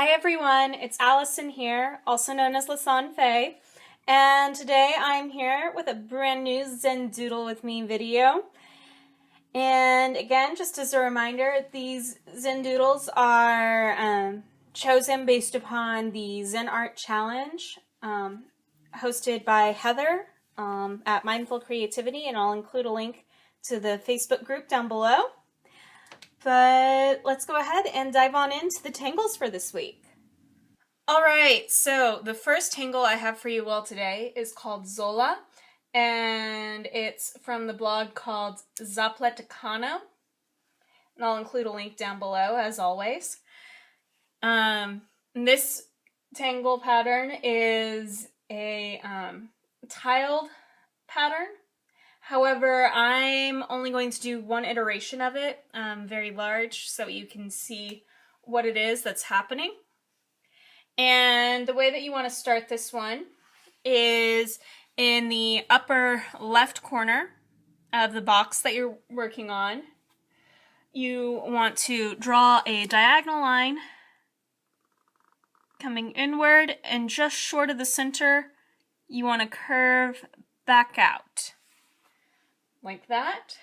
Hi everyone, it's Allison here, also known as Lasan Faye, and today I'm here with a brand new Zen Doodle with me video. And again, just as a reminder, these Zen Doodles are chosen based upon the Zen Art Challenge hosted by Heather at Mindful Creativity, and I'll include a link to the Facebook group down below. But let's go ahead and dive on into the tangles for this week. Alright, so the first tangle I have for you all today is called Zola, and it's from the blog called Zapleticano, and I'll include a link down below as always. This tangle pattern is a tiled pattern. However, I'm only going to do one iteration of it, very large, so you can see what it is that's happening. And the way that you want to start this one is in the upper left corner of the box that you're working on. You want to draw a diagonal line coming inward, and just short of the center, you want to curve back out. Like that.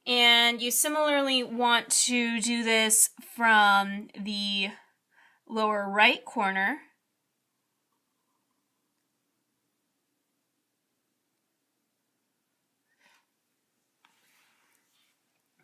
And you similarly want to do this from the lower right corner.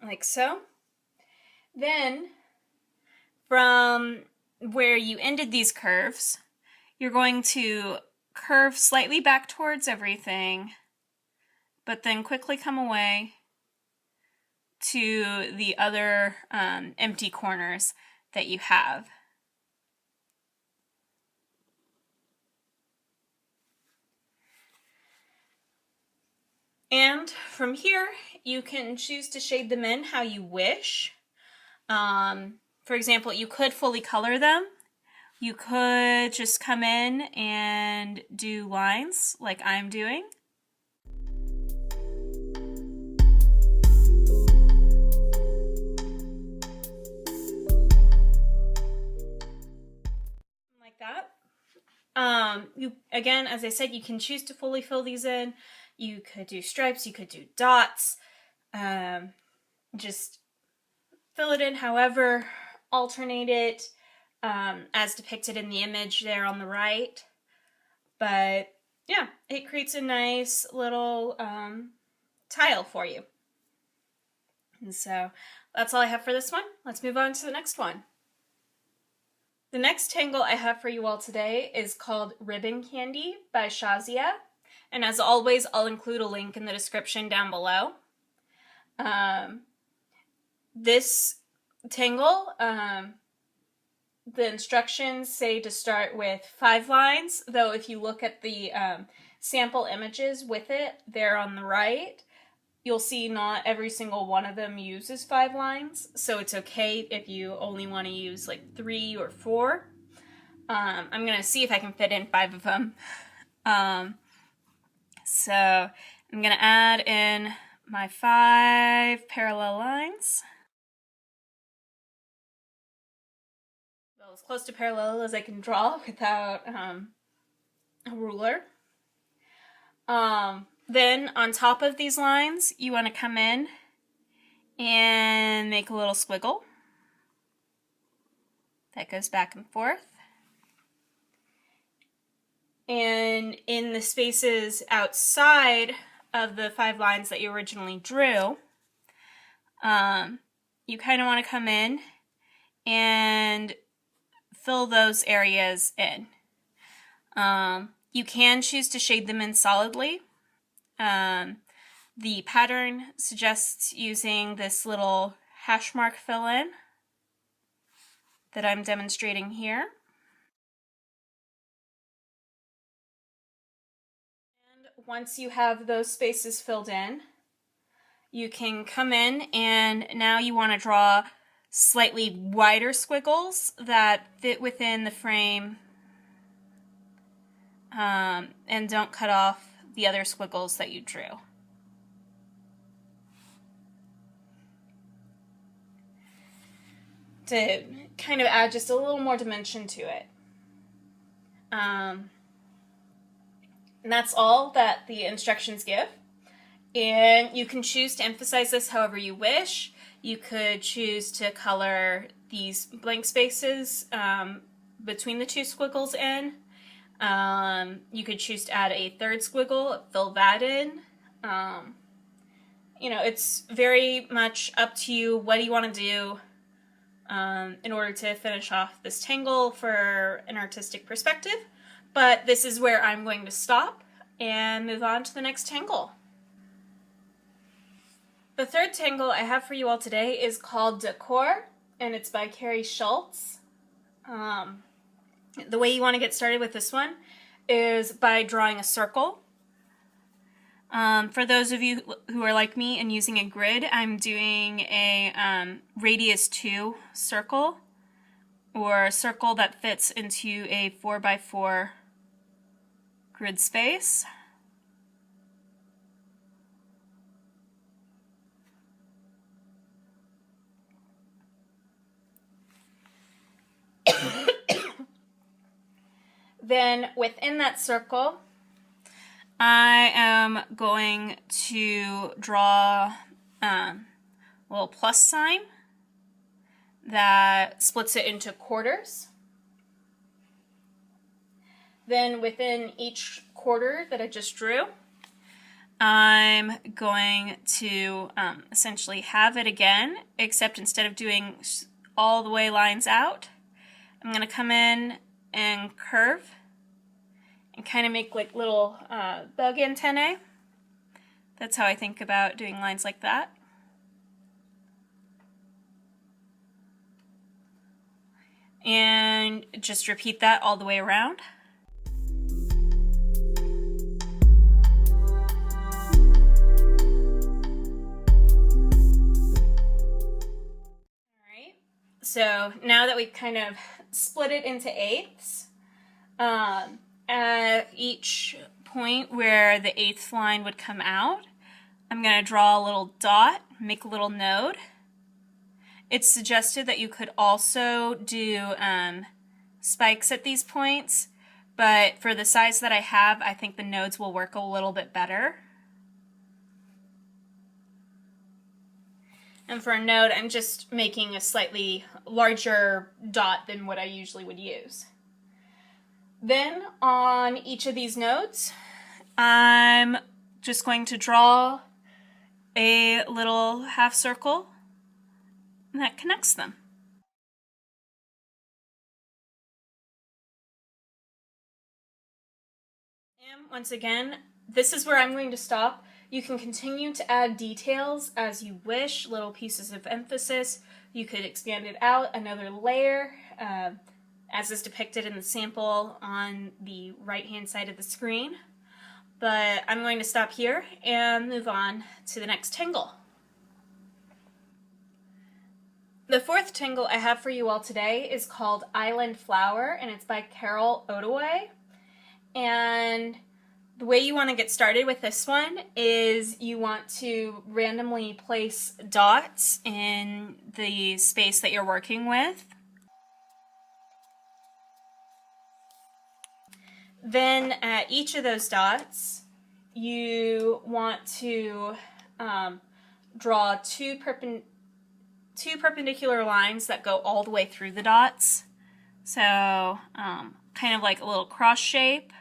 Like so. Then, from where you ended these curves, you're going to curve slightly back towards everything, but then quickly come away to the other empty corners that you have. And from here, you can choose to shade them in how you wish. For example, you could fully color them. You could just come in and do lines like I'm doing. Like that. Again, as I said, you can choose to fully fill these in. You could do stripes, you could do dots, just fill it in however, alternate it as depicted in the image there on the right. But yeah, it creates a nice little tile for you. And so that's all I have for this one. Let's move on to the next one. The next tangle I have for you all today is called Ribbon Candy by Shazia. And as always, I'll include a link in the description down below. This tangle, the instructions say to start with 5 lines, though if you look at the sample images with it, they're on the right. You'll see not every single one of them uses 5 lines, so it's okay if you only want to use like 3 or 4. I'm going to see if I can fit in 5 of them. So I'm going to add in my 5 parallel lines. Well, as close to parallel as I can draw without a ruler. Then on top of these lines, you want to come in and make a little squiggle that goes back and forth. And in the spaces outside of the 5 lines that you originally drew, you kind of want to come in and fill those areas in. You can choose to shade them in solidly. The pattern suggests using this little hash mark fill-in that I'm demonstrating here. And once you have those spaces filled in, you can come in and now you want to draw slightly wider squiggles that fit within the frame and don't cut off the other squiggles that you drew. to kind of add just a little more dimension to it. And that's all that the instructions give. And you can choose to emphasize this however you wish. You could choose to color these blank spaces between the two squiggles in. You could choose to add a third squiggle, fill that in. You know, it's very much up to you. What do you want to do in order to finish off this tangle for an artistic perspective? But this is where I'm going to stop and move on to the next tangle. The third tangle I have for you all today is called Decor, and it's by Carrie Schultz. The way you want to get started with this one is by drawing a circle. For those of you who are like me and using a grid, I'm doing a radius 2 circle, or a circle that fits into a 4x4 grid space. Then within that circle, I am going to draw a little plus sign that splits it into quarters. Then within each quarter that I just drew, I'm going to essentially have it again, except instead of doing all the way lines out, I'm going to come in and curve and kind of make like little bug antennae. That's how I think about doing lines like that. And just repeat that all the way around. Alright, so now that we've kind of split it into eighths, at each point where the eighth line would come out, I'm going to draw a little dot, make a little node. It's suggested that you could also do spikes at these points, but for the size that I have, I think the nodes will work a little bit better. And for a node, I'm just making a slightly larger dot than what I usually would use. Then on each of these nodes, I'm just going to draw a little half circle that connects them. And once again, this is where I'm going to stop. You can continue to add details as you wish, little pieces of emphasis. You could expand it out another layer, as is depicted in the sample on the right-hand side of the screen. But I'm going to stop here and move on to the next tangle. The fourth tangle I have for you all today is called Island Flower, and it's by Carol Ottaway. And the way you want to get started with this one is you want to randomly place dots in the space that you're working with. Then at each of those dots, you want to draw two perpendicular lines that go all the way through the dots. So kind of like a little cross shape,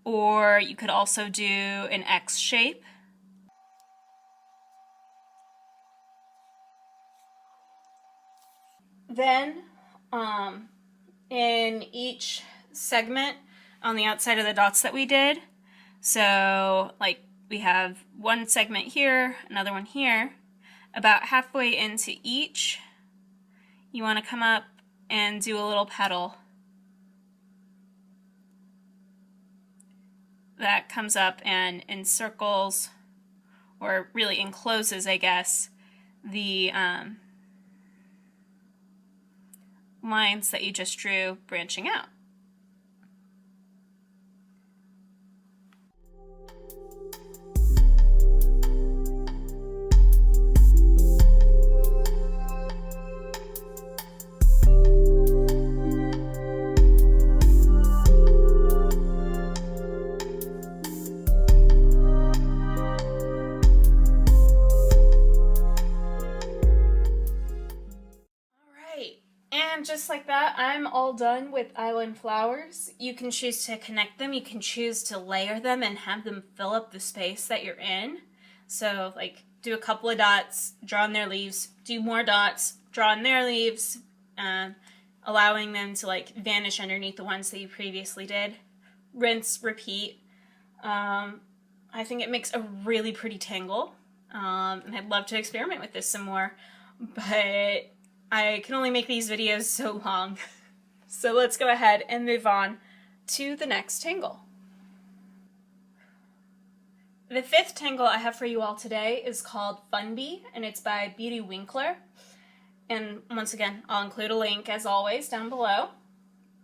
or you could also do an X shape. Then in each segment on the outside of the dots that we did, so like we have one segment here, another one here, about halfway into each, you want to come up and do a little petal that comes up and encircles, or really encloses, I guess, the lines that you just drew branching out. that, I'm all done with island flowers. You can choose to connect them, you can choose to layer them and have them fill up the space that you're in. So like do a couple of dots, draw on their leaves, do more dots, draw on their leaves, allowing them to like vanish underneath the ones that you previously did. Rinse, repeat. I think it makes a really pretty tangle, and I'd love to experiment with this some more, but I can only make these videos so long. So let's go ahead and move on to the next tangle. The fifth tangle I have for you all today is called Fun Bee, and it's by Beauty Winkler. And once again, I'll include a link, as always, down below.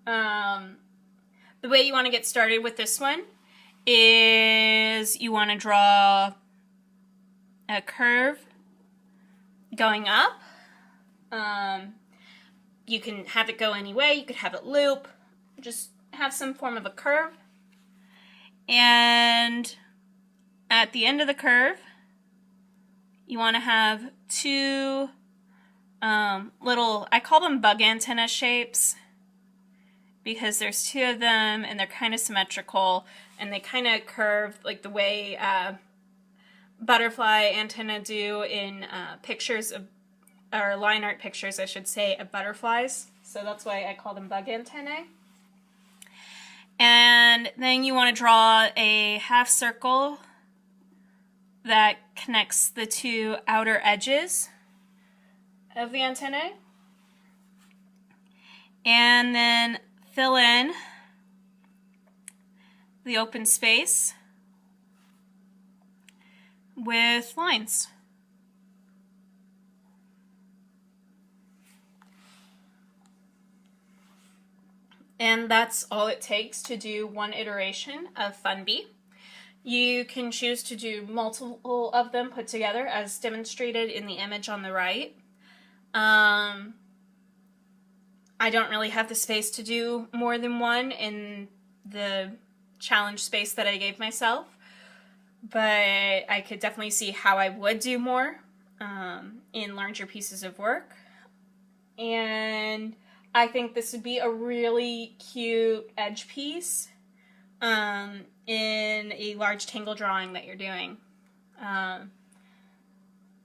The way you want to get started with this one is you want to draw a curve going up. You can have it go any way. You could have it loop. Just have some form of a curve. And at the end of the curve, you want to have two little, I call them bug antenna shapes, because there's two of them and they're kind of symmetrical and they kind of curve like the way butterfly antenna do in pictures of, or line art pictures, I should say, of butterflies. So that's why I call them bug antennae. And then you want to draw a half circle that connects the two outer edges of the antennae. And then fill in the open space with lines. And that's all it takes to do one iteration of Fun Bee. You can choose to do multiple of them put together, as demonstrated in the image on the right. I don't really have the space to do more than one in the challenge space that I gave myself, but I could definitely see how I would do more in larger pieces of work. And I think this would be a really cute edge piece in a large tangle drawing that you're doing.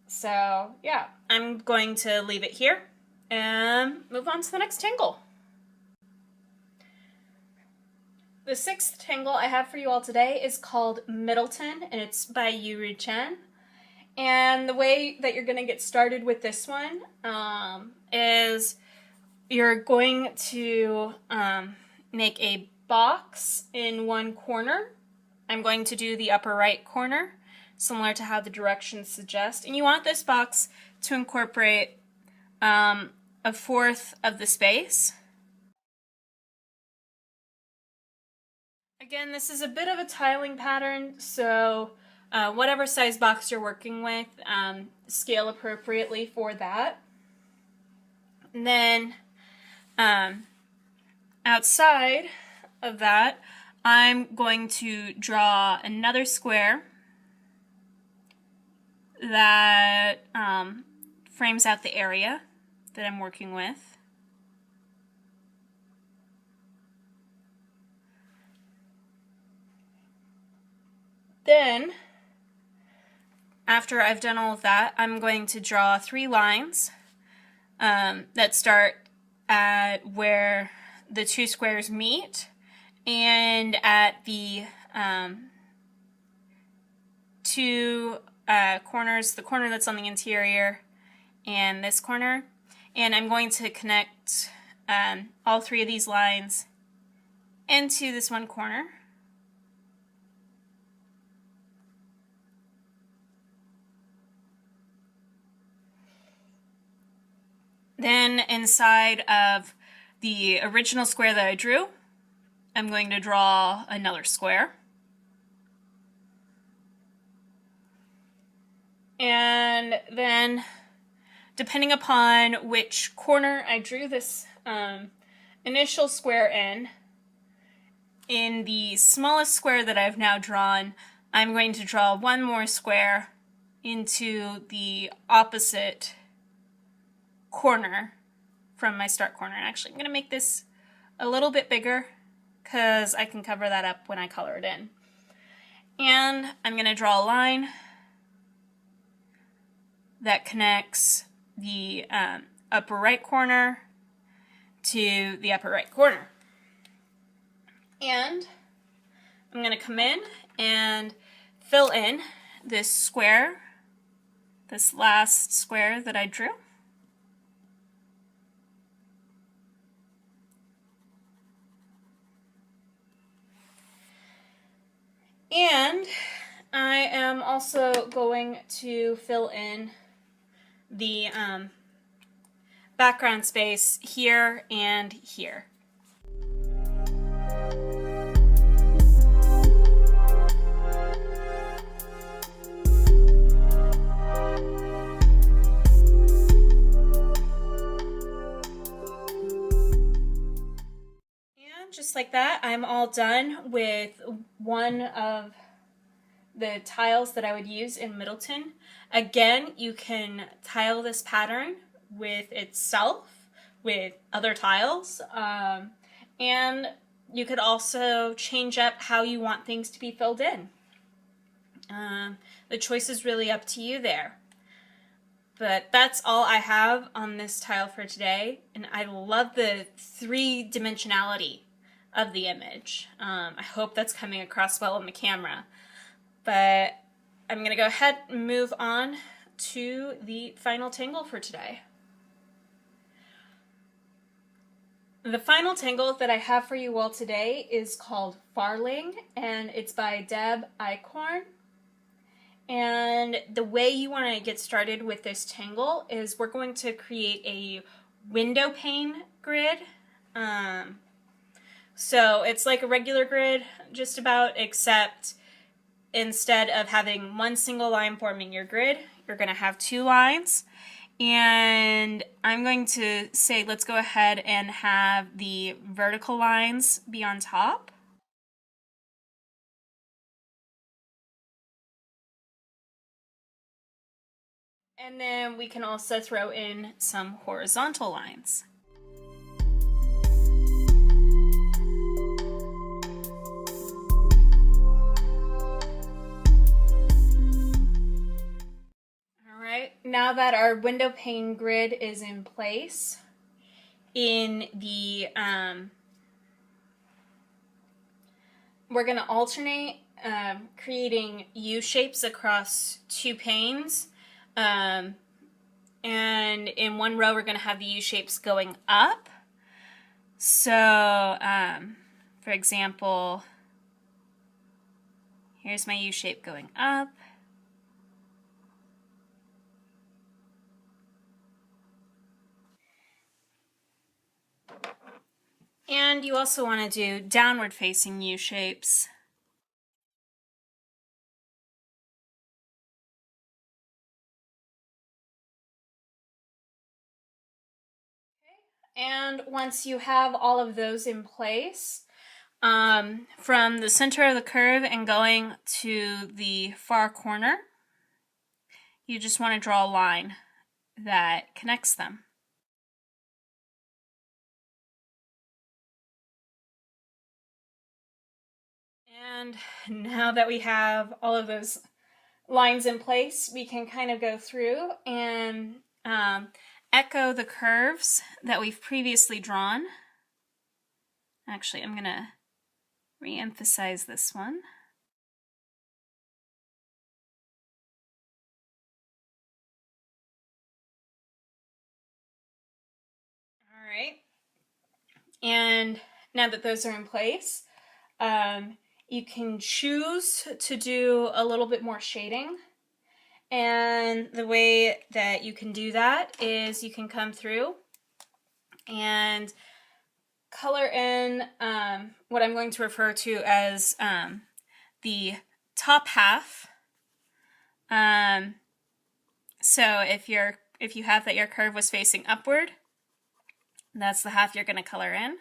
So yeah, I'm going to leave it here and move on to the next tangle. The sixth tangle I have for you all today is called Middleton, and it's by Yuri Chen. And the way that you're going to get started with this one is you're going to make a box in one corner. I'm going to do the upper right corner, similar to how the directions suggest. And you want this box to incorporate a fourth of the space. Again, this is a bit of a tiling pattern, so whatever size box you're working with, scale appropriately for that. And then outside of that, I'm going to draw another square that frames out the area that I'm working with. Then, after I've done all of that, I'm going to draw 3 lines that start at where the 2 squares meet and at the 2 corners, the corner that's on the interior and this corner. And I'm going to connect all 3 of these lines into this one corner. Then inside of the original square that I drew, I'm going to draw another square. And then, depending upon which corner I drew this initial square in the smallest square that I've now drawn, I'm going to draw one more square into the opposite corner from my start corner. And actually, I'm going to make this a little bit bigger because I can cover that up when I color it in. And I'm going to draw a line that connects the upper right corner to the upper right corner. And I'm going to come in and fill in this square, this last square that I drew. And I am also going to fill in the background space here and here. Just like that, I'm all done with one of the tiles that I would use in Middleton. Again, you can tile this pattern with itself, with other tiles, and you could also change up how you want things to be filled in. The choice is really up to you there. But that's all I have on this tile for today, and I love the three-dimensionality of the image. I hope that's coming across well on the camera. But I'm going to go ahead and move on to the final tangle for today. The final tangle that I have for you all today is called Farling, and it's by Deb Eichhorn. And the way you want to get started with this tangle is we're going to create a window pane grid. So it's like a regular grid, just about, except instead of having one single line forming your grid, you're going to have two lines. And I'm going to say, let's go ahead and have the vertical lines be on top. And then we can also throw in some horizontal lines. Now that our window pane grid is in place, in the we're going to alternate creating U-shapes across two panes, and in one row we're going to have the U-shapes going up. So for example, here's my U-shape going up. And you also want to do downward facing U-shapes. And once you have all of those in place, from the center of the curve and going to the far corner, you just want to draw a line that connects them. And now that we have all of those lines in place, we can kind of go through and echo the curves that we've previously drawn. Actually, I'm going to re-emphasize this one. All right. And now that those are in place, you can choose to do a little bit more shading. And the way that you can do that is you can come through and color in what I'm going to refer to as the top half. So if you have that your curve was facing upward, that's the half you're going to color in.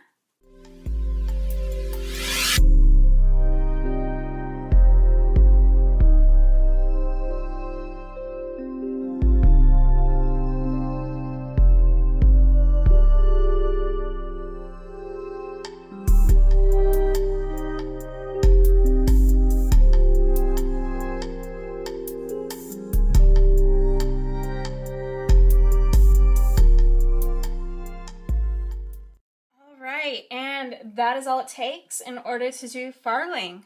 that is all it takes in order to do Farling.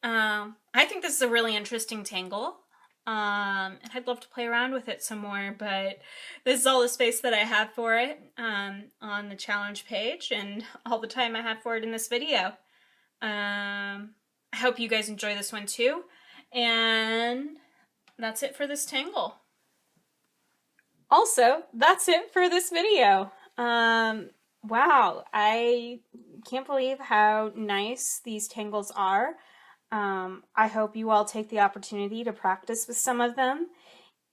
I think this is a really interesting tangle. And I'd love to play around with it some more, but this is all the space that I have for it on the challenge page and all the time I have for it in this video. I hope you guys enjoy this one too, and that's it for this tangle. Also, that's it for this video. Wow, I can't believe how nice these tangles are. I hope you all take the opportunity to practice with some of them.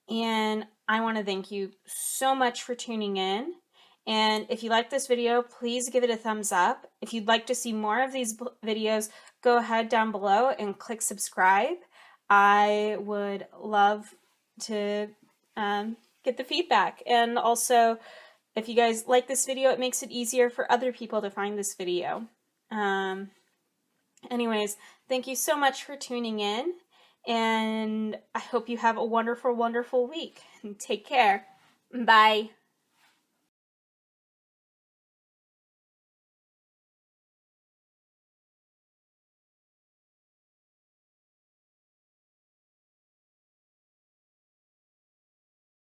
And I want to thank you so much for tuning in. And if you like this video, please give it a thumbs up. If you'd like to see more of these videos, go ahead down below and click subscribe. I would love to get the feedback. And also, if you guys like this video, it makes it easier for other people to find this video. Anyways, thank you so much for tuning in, and I hope you have a wonderful, wonderful week. Take care. Bye.